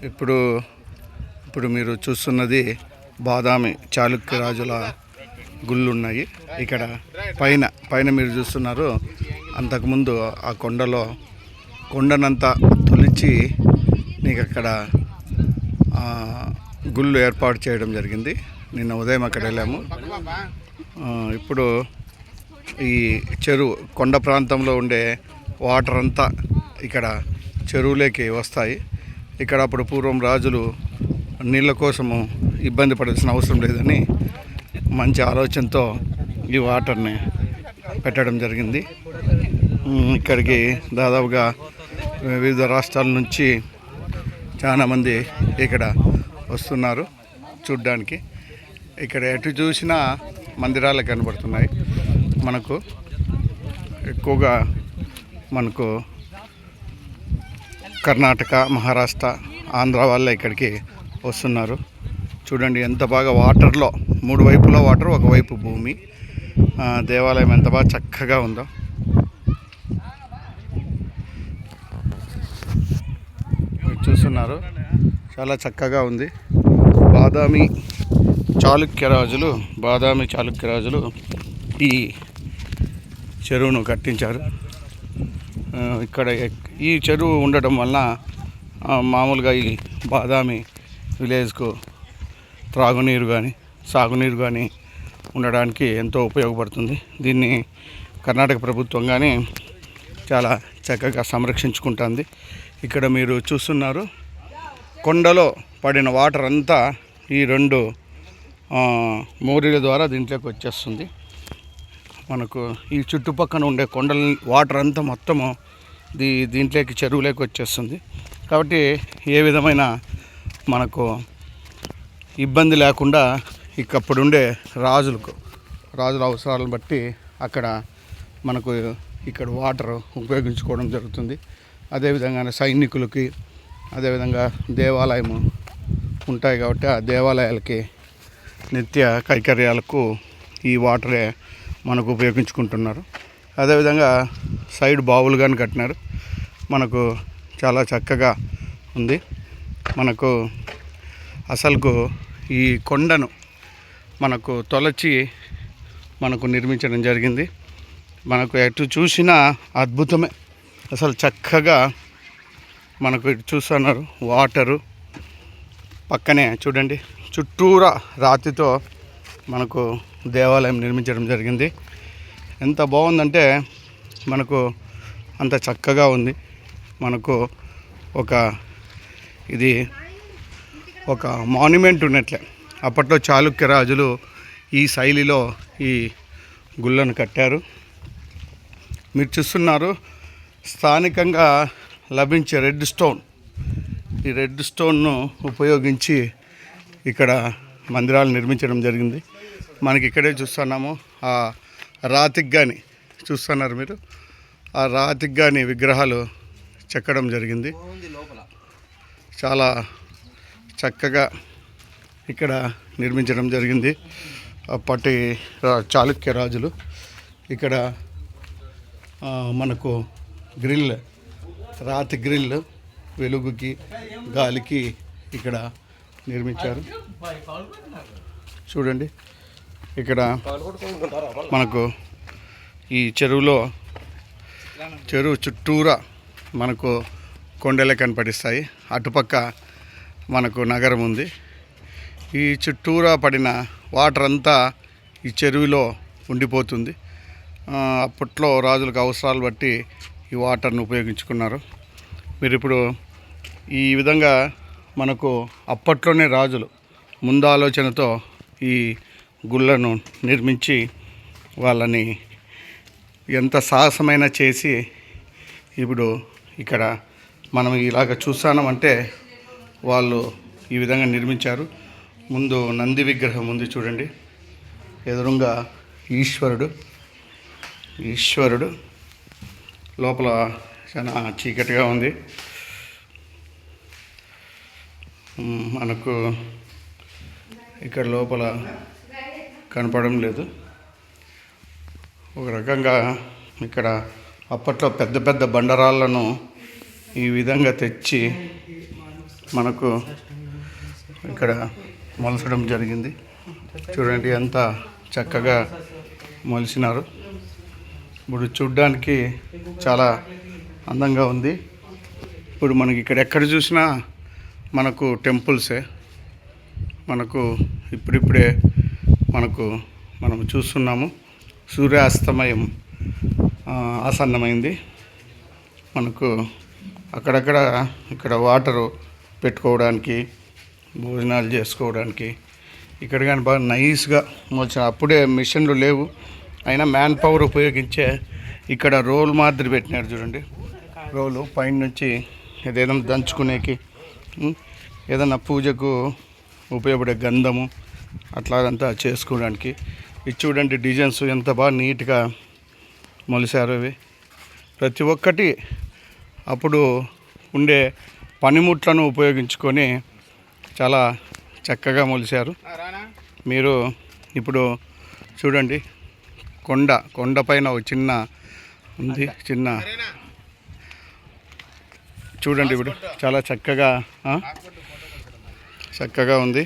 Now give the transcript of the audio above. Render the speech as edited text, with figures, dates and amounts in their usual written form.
ఇప్పుడు ఇప్పుడు మీరు చూస్తున్నది బాదామి చాళుక్య రాజుల గుళ్ళు ఉన్నాయి. ఇక్కడ పైన పైన మీరు చూస్తున్నారు. అంతకుముందు ఆ కొండనంతా తొలిచి నీకు అక్కడ గుళ్ళు ఏర్పాటు చేయడం జరిగింది. నిన్న ఉదయం అక్కడ వెళ్ళాము. ఇప్పుడు ఈ చెరువు కొండ ప్రాంతంలో ఉండే వాటర్ అంతా ఇక్కడ చెరువులోకి వస్తాయి. ఇక్కడ అప్పుడు పూర్వం రాజులు నీళ్ళ కోసము ఇబ్బంది పడాల్సిన అవసరం లేదని మంచి ఆలోచనతో ఈ వాటర్ని పెట్టడం జరిగింది. ఇక్కడికి దాదాపుగా వివిధ రాష్ట్రాల నుంచి చాలామంది ఇక్కడ వస్తున్నారు చూడ్డానికి. ఇక్కడ ఎటు చూసినా మందిరాలు కనబడుతున్నాయి. మనకు ఎక్కువగా కర్ణాటక, మహారాష్ట్ర, ఆంధ్ర వాళ్ళే ఇక్కడికి వస్తున్నారు. చూడండి ఎంత బాగా వాటర్లో 3 వైపులో వాటర్, ఒకవైపు భూమి. దేవాలయం ఎంత బాగా చక్కగా ఉందో. చూస్తున్నారు, చాలా చక్కగా ఉంది. బాదామి చాళుక్య రాజులు ఈ చెరువును కట్టించారు. ఇక్కడ ఈ చెరువు ఉండడం వలన మామూలుగా ఈ బాదామి విలేజ్కు త్రాగునీరు కానీ సాగునీరు కానీ ఉండడానికి ఎంతో ఉపయోగపడుతుంది. దీన్ని కర్ణాటక ప్రభుత్వం కానీ చాలా చక్కగా సంరక్షించుకుంటుంది. ఇక్కడ మీరు చూస్తున్నారు, కొండలో పడిన వాటర్ అంతా ఈ 2 మోరీల ద్వారా దీంట్లోకి వచ్చేస్తుంది. మనకు ఈ చుట్టుపక్కన ఉండే కొండల వాటర్ అంతా మొత్తము దీంట్లోకి చెరువులోకి వచ్చేస్తుంది. కాబట్టి ఏ విధమైన మనకు ఇబ్బంది లేకుండా ఇక్కడుండే రాజుల అవసరాలను బట్టి అక్కడ మనకు ఇక్కడ వాటర్ ఉపయోగించుకోవడం జరుగుతుంది. అదేవిధంగా సైనికులకి, అదేవిధంగా దేవాలయము ఉంటాయి కాబట్టి ఆ దేవాలయాలకి నిత్య కైకర్యాలకు ఈ వాటరే మనకు ఉపయోగించుకుంటున్నారు. అదేవిధంగా సైడ్ బావులు కానీ కట్టినారు. మనకు చాలా చక్కగా ఉంది. మనకు అసలుకు ఈ కొండను మనకు తొలచి మనకు నిర్మించడం జరిగింది. మనకు ఎటు చూసినా అద్భుతమే. అసలు చక్కగా మనకు ఇటు చూస్తున్నారు వాటరు. పక్కనే చూడండి, చుట్టూరా రాతితో మనకు దేవాలయం నిర్మించడం జరిగింది. ఎంత బాగుందంటే మనకు అంత చక్కగా ఉంది. మనకు ఇది ఒక మాన్యుమెంట్ ఉన్నట్లే. అప్పట్లో చాళుక్య రాజులు ఈ శైలిలో ఈ గుళ్ళను కట్టారు. మీరు చూస్తున్నారు, స్థానికంగా లభించే ఈ రెడ్ స్టోన్ను ఉపయోగించి ఇక్కడ మందిరాలు నిర్మించడం జరిగింది. మనకి ఇక్కడే చూస్తున్నాము, ఆ రాతికి కానీ చూస్తున్నారు మీరు, ఆ రాతికి కానీ విగ్రహాలు చెక్కడం జరిగింది. చాలా చక్కగా ఇక్కడ నిర్మించడం జరిగింది. అప్పటి చాళుక్య రాజులు ఇక్కడ మనకు రాతి గ్రిల్ వెలుగుకి గాలికి ఇక్కడ నిర్మించారు. చూడండి, ఇక్కడ మనకు ఈ చెరువు చుట్టూరా మనకు కొండలే కనపడిస్తాయి. అటుపక్క మనకు నగరం ఉంది. ఈ చుట్టూరా పడిన వాటర్ అంతా ఈ చెరువులో ఉండిపోతుంది. అప్పట్లో రాజులకు అవసరాలు బట్టి ఈ వాటర్ను ఉపయోగించుకున్నారు. మీరు ఇప్పుడు ఈ విధంగా మనకు అప్పట్లోనే రాజులు ముందు ఆలోచనతో ఈ గుళ్ళను నిర్మించి వాళ్ళని ఎంత సాహసమైనా చేసి ఇప్పుడు ఇక్కడ మనం ఇలాగ చూస్తున్నామంటే వాళ్ళు ఈ విధంగా నిర్మించారు. ముందు నంది విగ్రహం ఉంది చూడండి, ఎదురుగా ఈశ్వరుడు లోపల చాలా చీకటిగా ఉంది. మనకు ఇక్కడ లోపల కనపడడం లేదు. ఒక రకంగా ఇక్కడ అప్పట్లో పెద్ద పెద్ద బండరాళ్ళను ఈ విధంగా తెచ్చి మనకు ఇక్కడ మొలచడం జరిగింది. చూడండి ఎంత చక్కగా మొలిచినారు. ఇప్పుడు చూడ్డానికి చాలా అందంగా ఉంది. ఇప్పుడు మనకి ఇక్కడ ఎక్కడ చూసినా మనకు టెంపుల్సే. మనకు ఇప్పుడిప్పుడే మనం చూస్తున్నాము సూర్యాస్తమయం ఆసన్నమైంది. మనకు అక్కడక్కడ ఇక్కడ వాటరు పెట్టుకోవడానికి, భోజనాలు చేసుకోవడానికి ఇక్కడ కానీ బాగా నైస్గా మొలిచిన. అప్పుడే మిషన్లు లేవు, అయినా మ్యాన్ పవర్ ఉపయోగించే ఇక్కడ రోల్ మాదిరి పెట్టినారు చూడండి. రోలు పైన నుంచి ఏదైనా దంచుకునేకి, ఏదైనా పూజకు ఉపయోగపడే గంధము అట్లాగంతా చేసుకోవడానికి. ఇది చూడండి డిజైన్స్ ఎంత బాగా నీట్గా మొలిసారు. ఇవి ప్రతి ఒక్కటి అప్పుడు ఉండే పనిముట్లను ఉపయోగించుకొని చాలా చక్కగా మొలిచారు. మీరు ఇప్పుడు చూడండి కొండపైన ఒక చిన్న ఉంది, చూడండి ఇప్పుడు చాలా చక్కగా ఉంది.